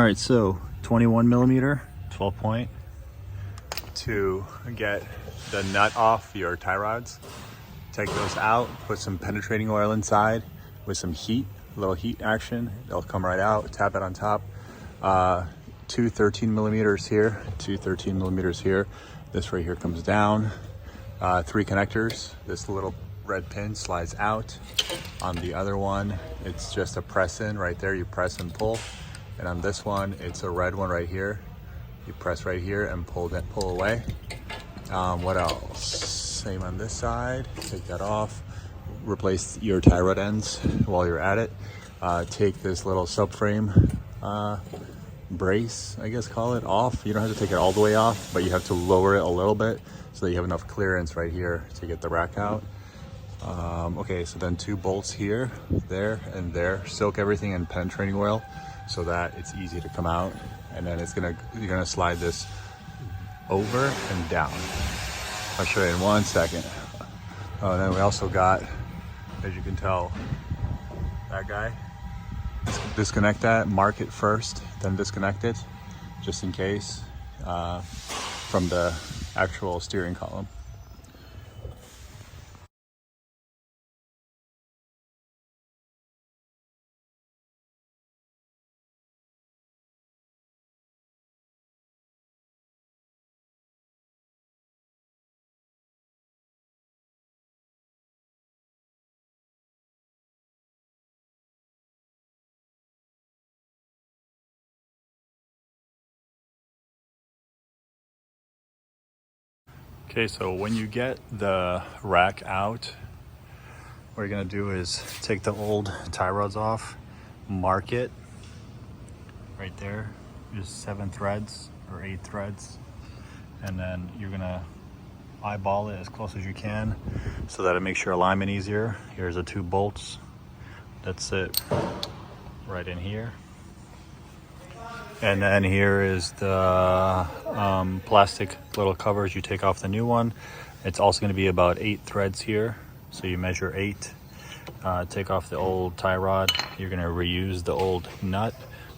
All right, so 21 millimeter, 12 point to get the nut off your tie rods. Take those out, put some penetrating oil inside with some heat, a little heat action. They'll come right out, tap it on top. Two 13 millimeters here, two 13 millimeters here. This right here comes down. 3 connectors. This little red pin slides out. On the other one, it's just a press in right there. You press and pull. And on this one, it's a red one right here. You press right here and pull away. What else? Same on this side. Take that off. Replace your tie rod ends while you're at it. Take this little subframe brace, I guess call it, off. You don't have to take it all the way off, but you have to lower it a little bit so that you have enough clearance right here to get the rack out. Okay, so then 2 bolts here, there, and there. Soak everything in penetrating oil so that it's easy to come out. And then you're gonna slide this over and down. I'll show you in 1 second. Oh, and then we also got, as you can tell, that guy. Disconnect that, mark it first, then disconnect it, just in case, from the actual steering column. Okay, so when you get the rack out, what you're gonna do is take the old tie rods off, mark it right there, just 7 threads or 8 threads, and then you're gonna eyeball it as close as you can so that it makes your alignment easier. Here's the 2 bolts. That's it, right in here. And then here is the plastic little covers. You take off the new one. It's also going to be about 8 threads here. So you measure 8. Take off the old tie rod. You're going to reuse the old nut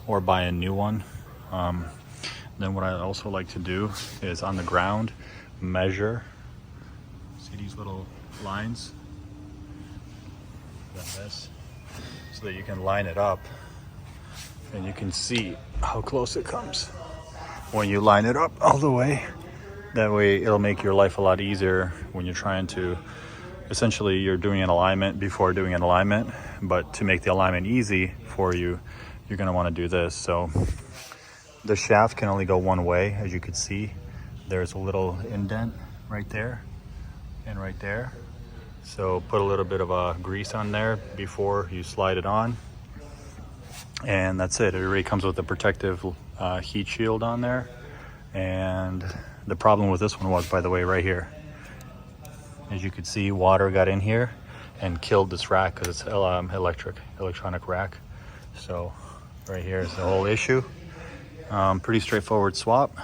or buy a new one. Then what I also like to do is on the ground, measure. See these little lines? Like this. So that you can line it up. And you can see how close it comes when you line it up all the way. That way it'll make your life a lot easier when you're trying to, essentially you're doing an alignment before doing an alignment, but to make the alignment easy for you, you're gonna wanna do this. So the shaft can only go one way, as you can see. There's a little indent right there and right there. So put a little bit of grease on there before you slide it on. And that's it. It already comes with a protective heat shield on there. And the problem with this one was, by the way, right here. As you could see, water got in here and killed this rack because it's electronic rack. So right here is the whole issue. Pretty straightforward swap.